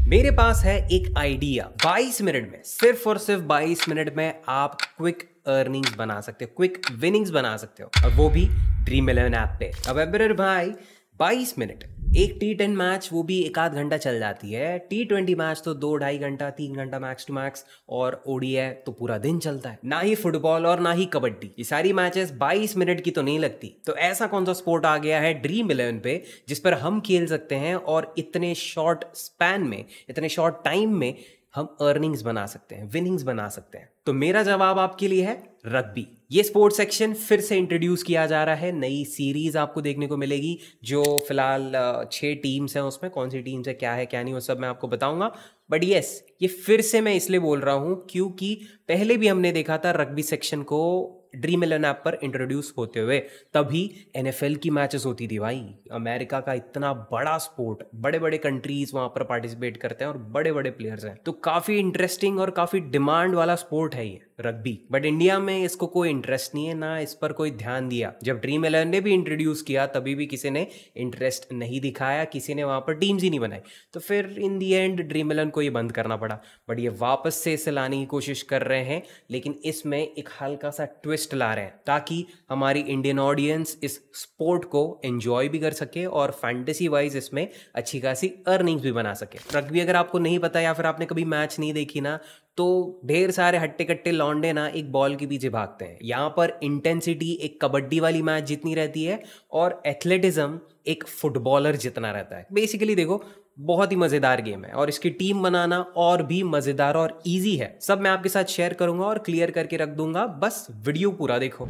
मेरे पास है एक आइडिया। 22 मिनट में, सिर्फ और सिर्फ 22 मिनट में आप क्विक अर्निंग्स बना सकते हो, क्विक विनिंग्स बना सकते हो, और वो भी ड्रीम11 ऐप पे। अब अब्बर भाई 22 मिनट, एक T10 मैच वो भी एक आध घंटा चल जाती है, T20 मैच तो 2-2.5 घंटा 3 घंटा मैक्स टू मैक्स, और ODI तो पूरा दिन चलता है। ना ही फुटबॉल और ना ही कबड्डी, ये सारी मैचेस 22 मिनट की तो नहीं लगती। तो ऐसा कौन सा स्पोर्ट आ गया है ड्रीम11 पे जिस पर हम खेल सकते हैं और इतने शॉर्ट स्पैन में, इतने शॉर्ट टाइम में हम अर्निंग्स बना सकते हैं, विनिंग्स बना सकते हैं? तो मेरा जवाब आपके लिए है रग्बी। ये स्पोर्ट्स सेक्शन फिर से इंट्रोड्यूस किया जा रहा है, नई सीरीज आपको देखने को मिलेगी, जो फिलहाल 6 टीम्स हैं उसमें। कौन सी टीम्स है, क्या है क्या नहीं, वो सब मैं आपको बताऊंगा। बट यस, ये फिर से मैं इसलिए बोल रहा हूं क्योंकि पहले भी हमने देखा था रग्बी सेक्शन को ड्रीम11 ऐप पर इंट्रोड्यूस होते हुए, तभी NFL की मैचेस होती थी भाई। अमेरिका का इतना बड़ा स्पोर्ट, बड़े बड़े कंट्रीज वहां पर पार्टिसिपेट करते हैं और बड़े बड़े प्लेयर्स हैं, तो काफी इंटरेस्टिंग और काफी डिमांड वाला स्पोर्ट है ये रग्बी। बट इंडिया में इसको कोई इंटरेस्ट नहीं है, ना इस पर कोई ध्यान दिया। जब ड्रीम11 ने भी इंट्रोड्यूस किया तभी भी किसी ने इंटरेस्ट नहीं दिखाया, किसी ने वहां पर टीम्स ही नहीं बनाई, तो फिर इन दी एंड ड्रीम11 को ये बंद करना पड़ा। बट ये वापस से इसे लाने की कोशिश कर रहे हैं, लेकिन इसमें एक हल्का सा ट्विस्ट ला रहे हैं ताकि हमारी इंडियन ऑडियंस इस स्पोर्ट को एंजॉय भी कर सके और फैंटेसी वाइज इसमें अच्छी खासी अर्निंग्स भी बना सके। रग्बी अगर आपको नहीं पता या फिर आपने कभी मैच नहीं देखी ना, तो ढेर सारे हट्टे कट्टे लौंडे ना एक बॉल के पीछे भागते हैं। यहाँ पर इंटेंसिटी एक कबड्डी वाली मैच जितनी रहती है और एथलेटिज्म एक फुटबॉलर जितना रहता है। बेसिकली देखो, बहुत ही मजेदार गेम है और इसकी टीम बनाना और भी मजेदार और इजी है। सब मैं आपके साथ शेयर करूंगा और क्लियर करके रख दूंगा, बस वीडियो पूरा देखो।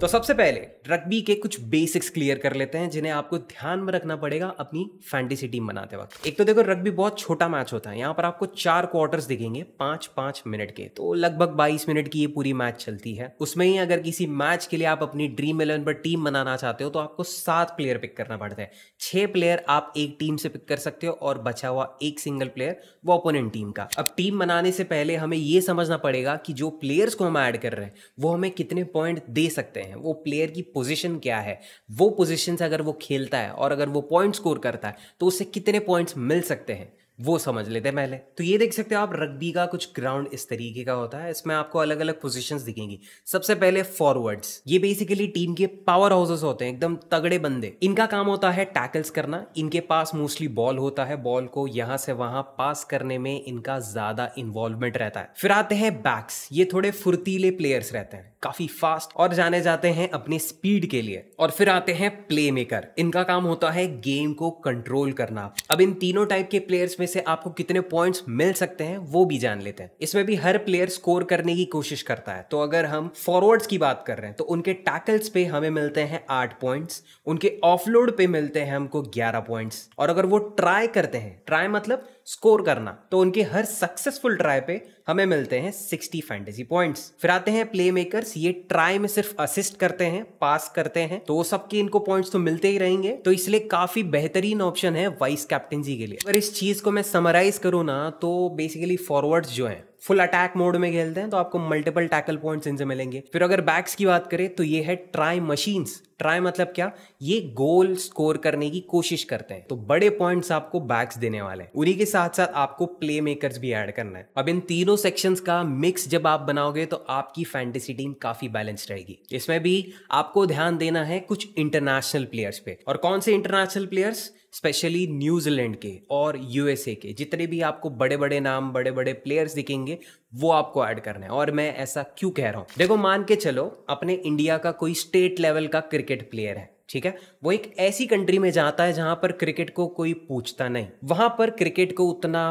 तो सबसे पहले रग्बी के कुछ बेसिक्स क्लियर कर लेते हैं जिन्हें आपको ध्यान में रखना पड़ेगा अपनी फैंटेसी टीम बनाते वक्त। एक तो देखो, रग्बी बहुत छोटा मैच होता है। यहाँ पर आपको 4 क्वार्टर्स दिखेंगे 5-5 मिनट के, तो लगभग 22 मिनट की ये पूरी मैच चलती है। उसमें ही अगर किसी मैच के लिए आप अपनी ड्रीम11 पर टीम बनाना चाहते हो तो आपको 7 प्लेयर पिक करना पड़ता है। 6 प्लेयर आप एक टीम से पिक कर सकते हो और बचा हुआ एक सिंगल प्लेयर वो ओपोनेंट टीम का। अब टीम बनाने से पहले हमें ये समझना पड़ेगा कि जो प्लेयर्स को हम ऐड कर रहे हैं वो हमें कितने पॉइंट दे सकते हैं, वो प्लेयर की पोजीशन क्या है, वो पोजीशन से अगर वो खेलता है और अगर वो पॉइंट स्कोर करता है तो उससे कितने पॉइंट्स मिल सकते हैं, वो समझ लेते हैं पहले। तो ये देख सकते हो आप, रग्बी का कुछ ग्राउंड इस तरीके का होता है। इसमें आपको अलग अलग पोजीशंस दिखेंगी। सबसे पहले फॉरवर्ड्स, ये बेसिकली टीम के पावर हाउसेस होते हैं, एकदम तगड़े बंदे। इनका काम होता है टैकल्स करना। इनके पास मोस्टली बॉल होता है, बॉल को यहां से वहां पास करने में इनका ज्यादा इन्वॉल्वमेंट रहता है। फिर आते हैं बैक्स, ये थोड़े फुर्तीले प्लेयर्स रहते हैं, काफी फास्ट और जाने जाते हैं अपनी स्पीड के लिए। और फिर आते हैं प्ले मेकर, इनका काम होता है गेम को कंट्रोल करना। अब इन तीनों टाइप के प्लेयर्स में से आपको कितने पॉइंट्स मिल सकते हैं वो भी जान लेते हैं। इसमें भी हर प्लेयर स्कोर करने की कोशिश करता है। तो अगर हम फॉरवर्ड्स की बात कर रहे हैं तो उनके टैकल्स पे हमें मिलते हैं 8 पॉइंट्स, उनके ऑफलोड पे मिलते हैं हमको 11 पॉइंट्स, और अगर वो ट्राई करते हैं, ट्राई मतलब स्कोर करना, तो उनके हर सक्सेसफुल ट्राई पे हमें मिलते हैं 60 फैंटेसी पॉइंट्स। फिर आते हैं प्ले मेकर्स, ये ट्राई में सिर्फ असिस्ट करते हैं, पास करते हैं, तो सबके इनको पॉइंट्स तो मिलते ही रहेंगे। तो इसलिए काफी बेहतरीन ऑप्शन है वाइस कैप्टेंसी के लिए। अगर इस चीज को मैं समराइज करूँ ना, तो बेसिकली फॉरवर्ड्स जो हैं फुल अटैक मोड में खेलते हैं, तो आपको मल्टीपल टैकल पॉइंट्स इनसे मिलेंगे। फिर अगर बैक्स की बात करें तो ये है ट्राई मशीन्स। ट्राई मतलब क्या, ये गोल स्कोर करने की कोशिश करते हैं, तो बड़े पॉइंट्स आपको बैक्स देने वाले हैं। उन्हीं के साथ साथ आपको प्ले मेकर्स भी ऐड करना है। अब इन तीनों सेक्शंस का मिक्स जब आप बनाओगे तो आपकी फैंटेसी टीम काफी बैलेंस्ड रहेगी। इसमें भी आपको ध्यान देना है कुछ इंटरनेशनल प्लेयर्स पे। और कौन से इंटरनेशनल प्लेयर्स? स्पेशली न्यूजीलैंड के और USA के जितने भी आपको बड़े बड़े नाम, बड़े बड़े प्लेयर्स दिखेंगे, वो आपको ऐड करना है। और मैं ऐसा क्यों कह रहा हूं, देखो मान के चलो अपने इंडिया का कोई स्टेट लेवल का क्रिकेट प्लेयर है, ठीक है, वो एक ऐसी कंट्री में जाता है जहां पर क्रिकेट को कोई पूछता नहीं, वहां पर क्रिकेट को उतना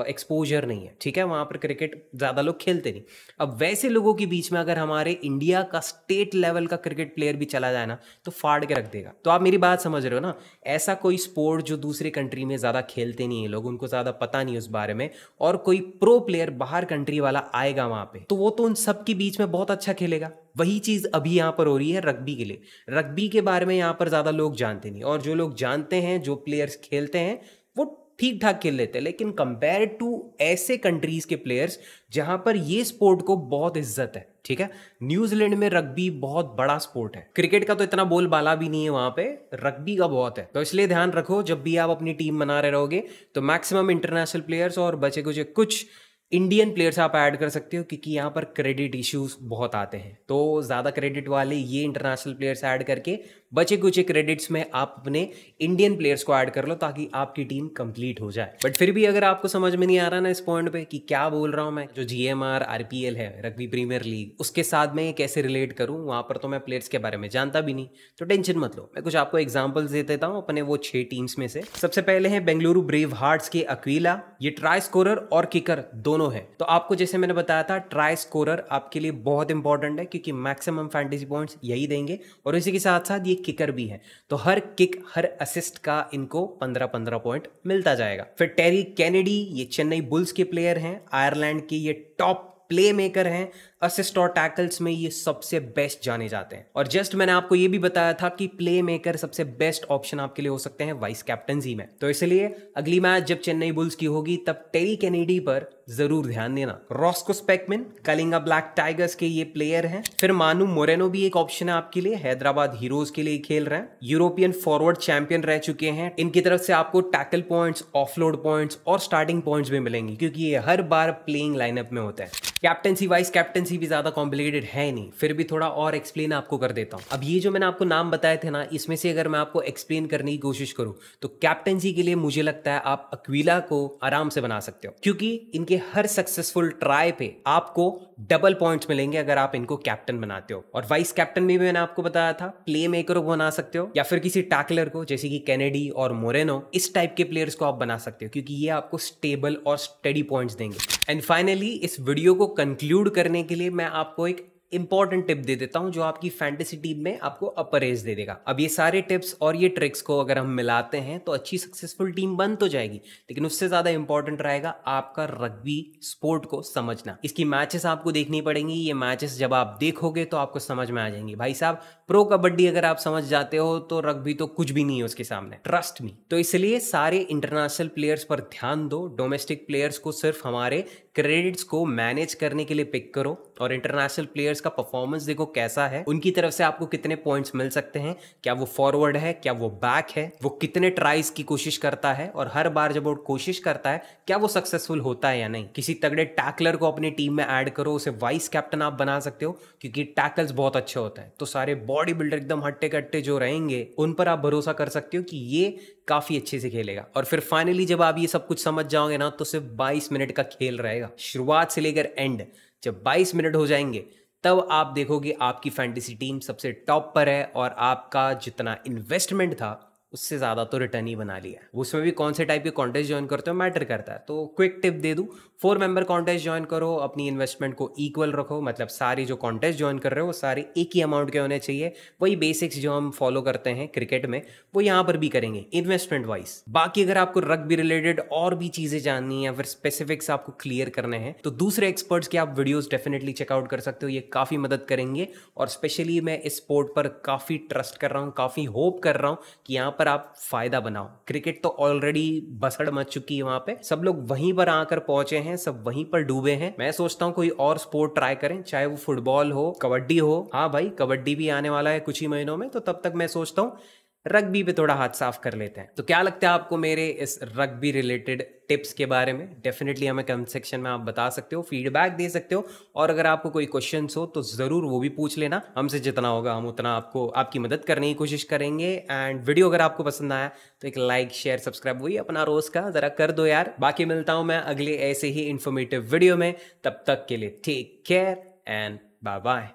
एक्सपोजर नहीं है, ठीक है, वहां पर क्रिकेट ज्यादा लोग खेलते नहीं। अब वैसे लोगों के बीच में अगर हमारे इंडिया का स्टेट लेवल का क्रिकेट प्लेयर भी चला जाए ना, तो फाड़ के रख देगा। तो आप मेरी बात समझ रहे हो ना, ऐसा कोई स्पोर्ट जो दूसरी कंट्री में ज्यादा खेलते नहीं है लोग, उनको ज्यादा पता नहीं उस बारे में, और कोई प्रो प्लेयर बाहर कंट्री वाला आएगा वहां पे, तो वो तो उन सब के बीच में बहुत अच्छा खेलेगा। वही चीज अभी यहाँ पर हो रही है रग्बी के लिए। रग्बी के बारे में यहाँ पर ज्यादा लोग जानते नहीं, और जो लोग जानते हैं, जो प्लेयर्स खेलते हैं, वो ठीक ठाक खेल लेते हैं, लेकिन कंपेयर टू ऐसे कंट्रीज के प्लेयर्स जहां पर ये स्पोर्ट को बहुत इज्जत है। ठीक है, न्यूजीलैंड में रग्बी बहुत बड़ा स्पोर्ट है, क्रिकेट का तो इतना बोलबाला भी नहीं है वहां पे, रग्बी का बहुत है। तो इसलिए ध्यान रखो जब भी आप अपनी टीम बना रहे रहोगे तो मैक्सिमम इंटरनेशनल प्लेयर्स और बचे कुछ इंडियन प्लेयर्स आप ऐड कर सकते हो, क्योंकि यहाँ पर क्रेडिट इश्यूज बहुत आते हैं। तो ज़्यादा क्रेडिट वाले ये इंटरनेशनल प्लेयर्स ऐड करके बचे कुछ क्रेडिट्स में आप अपने इंडियन प्लेयर्स को ऐड कर लो ताकि आपकी टीम कंप्लीट हो जाए। बट फिर भी अगर आपको समझ में नहीं आ रहा ना इस पॉइंट पे कि क्या बोल रहा हूँ मैं, जो GMR RPL है, रग्बी प्रीमियर लीग, उसके साथ में कैसे रिलेट करूँ, वहाँ पर तो मैं प्लेयर्स के बारे में जानता भी नहीं। तो टेंशन मत लो, मैं कुछ आपको एग्जाम्पल्स दे देता हूँ अपने वो 6 टीम्स में से। सबसे पहले है बेंगलुरु ब्रेव हार्ट्स के अक्विला, ये ट्राई स्कोरर और किकर दोनों है। तो आपको जैसे मैंने बताया था ट्राई स्कोरर आपके लिए बहुत इंपॉर्टेंट है क्योंकि मैक्सिमम फैंटेसी पॉइंट्स यही देंगे, और इसी के साथ साथ ये किकर भी है, तो हर किक हर असिस्ट का इनको 15-15 पॉइंट मिलता जाएगा। फिर टेरी कैनेडी, ये चेन्नई बुल्स के प्लेयर हैं, आयरलैंड के ये टॉप प्ले मेकर हैं, असिस्ट और टैकल्स में ये सबसे बेस्ट जाने जाते हैं। और जस्ट मैंने आपको ये भी बताया था कि प्ले मेकर सबसे बेस्ट ऑप्शन आपके लिए हो सकते हैं वाइस कैप्टनसी में। तो इसलिए अगली मैच जब चेन्नई बुल्स की होगी तब टेरी कैनेडी पर जरूर ध्यान देना। रॉस्को स्पेकमैन कलिंगा ब्लैक टाइगर्स के ये प्लेयर हैं। फिर मानू मोरेनो भी एक ऑप्शन है आपके लिए, हैदराबाद हीरोज के लिए खेल रहे हैं, यूरोपियन फॉरवर्ड चैंपियन रह चुके हैं। इनकी तरफ से आपको टैकल पॉइंट्स, ऑफलोड पॉइंट्स और स्टार्टिंग पॉइंट्स भी मिलेंगे क्योंकि ये हर बार प्लेइंग लाइनअप में होता है। कैप्टनसी वाइस कैप्टनसी भी ज्यादा कॉम्प्लिकेटेड है नहीं, फिर भी थोड़ा और एक्सप्लेन आपको कर देता हूं। अब ये जो मैंने आपको नाम बताए थे ना, इसमें से अगर मैं आपको एक्सप्लेन करने की कोशिश करूं तो कैप्टनसी के लिए मुझे लगता है आप अक्विला को आराम से बना सकते हो, क्योंकि इनके हर सक्सेसफुल ट्राई पे आपको डबल पॉइंट्स मिलेंगे अगर आप इनको कैप्टन बनाते हो। और वाइस कैप्टन में भी मैंने आपको बताया था प्ले मेकर को बना सकते हो या फिर किसी टैकलर को, जैसे कि कैनेडी और मोरेनो, इस टाइप के प्लेयर्स को आप बना सकते हो क्योंकि ये आपको स्टेबल और स्टेडी पॉइंट्स देंगे। एंड फाइनली इस वीडियो को कंक्लूड करने के लिए मैं आपको एक इंपॉर्टेंट टिप दे देता हूं जो आपकी फैंटेसी टीम में आपको अपर एज दे देगा। अब ये सारे टिप्स और ये ट्रिक्स को अगर हम मिलाते हैं तो अच्छी सक्सेसफुल टीम बन तो जाएगी, लेकिन उससे ज्यादा इंपॉर्टेंट रहेगा आपका रग्बी स्पोर्ट को समझना। इसकी मैचेस आपको देखनी पड़ेंगी, ये मैचेस जब आप देखोगे तो आपको समझ में आ जाएंगी। भाई साहब, प्रो कबड्डी अगर आप समझ जाते हो तो रग्बी तो कुछ भी नहीं है उसके सामने, ट्रस्ट मी। तो इसलिए सारे इंटरनेशनल प्लेयर्स पर ध्यान दो, डोमेस्टिक प्लेयर्स को सिर्फ हमारे क्रेडिट्स को मैनेज करने के लिए पिक करो और इंटरनेशनल प्लेयर्स का परफॉर्मेंस देखो कैसा है, उनकी तरफ से आपको कितने पॉइंट्स मिल सकते हैं, क्या वो फॉरवर्ड है, क्या वो बैक है, वो कितने ट्राइज की कोशिश करता है और हर बार जब वो कोशिश करता है क्या वो सक्सेसफुल होता है या नहीं। किसी तगड़े टैकलर को अपनी टीम में ऐड करो, उसे वाइस कैप्टन आप बना सकते हो क्योंकि टैकल्स बहुत अच्छे होता है। तो सारे बॉडी बिल्डर एकदम हट्टे कट्टे जो रहेंगे उन पर आप भरोसा कर सकते हो कि ये काफी अच्छे से खेलेगा। और फिर फाइनली जब आप ये सब कुछ समझ जाओगे ना तो सिर्फ 22 मिनट का खेल रहेगा, शुरुआत से लेकर एंड। जब 22 मिनट हो जाएंगे तब आप देखोगे आपकी फैंटेसी टीम सबसे टॉप पर है और आपका जितना इन्वेस्टमेंट था उससे ज़्यादा तो रिटर्न ही बना लिया। उसमें भी कौन से टाइप के कॉन्टेस्ट ज्वाइन करते हो मैटर करता है। तो क्विक टिप दे दूं, 4 मेंबर कॉन्टेस्ट ज्वाइन करो, अपनी इन्वेस्टमेंट को इक्वल रखो, मतलब सारी जो कॉन्टेस्ट ज्वाइन कर रहे हो वो सारे एक ही अमाउंट के होने चाहिए। वही बेसिक्स जो हम फॉलो करते हैं क्रिकेट में वो यहाँ पर भी करेंगे इन्वेस्टमेंट वाइज। बाकी अगर आपको रग्बी रिलेटेड और भी चीज़ें जाननी है या फिर स्पेसिफिक्स आपको क्लियर करने हैं तो दूसरे एक्सपर्ट्स के आप वीडियोज डेफिनेटली चेकआउट कर सकते हो, ये काफ़ी मदद करेंगे। और स्पेशली मैं इस स्पोर्ट पर काफ़ी ट्रस्ट कर रहा हूँ, काफ़ी होप कर रहा हूँ कि यहाँ पर आप फायदा बनाओ। क्रिकेट तो ऑलरेडी बसड़ मच चुकी है, वहां पे सब लोग वहीं पर आकर पहुंचे हैं, सब वहीं पर डूबे हैं। मैं सोचता हूँ कोई और स्पोर्ट ट्राई करें, चाहे वो फुटबॉल हो, कबड्डी हो। हाँ भाई, कबड्डी भी आने वाला है कुछ ही महीनों में, तो तब तक मैं सोचता हूँ रग्बी पे थोड़ा हाथ साफ कर लेते हैं। तो क्या लगता है आपको मेरे इस रग्बी रिलेटेड टिप्स के बारे में? डेफिनेटली हमें कमेंट सेक्शन में आप बता सकते हो, फीडबैक दे सकते हो, और अगर आपको कोई क्वेश्चंस हो तो ज़रूर वो भी पूछ लेना। हमसे जितना होगा हम उतना आपको आपकी मदद करने की कोशिश करेंगे। एंड वीडियो अगर आपको पसंद आया तो एक लाइक शेयर सब्सक्राइब वही अपना रोज का ज़रा कर दो यार। बाकी मिलता हूँ मैं अगले ऐसे ही इन्फॉर्मेटिव वीडियो में, तब तक के लिए take care and bye bye.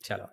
चलो।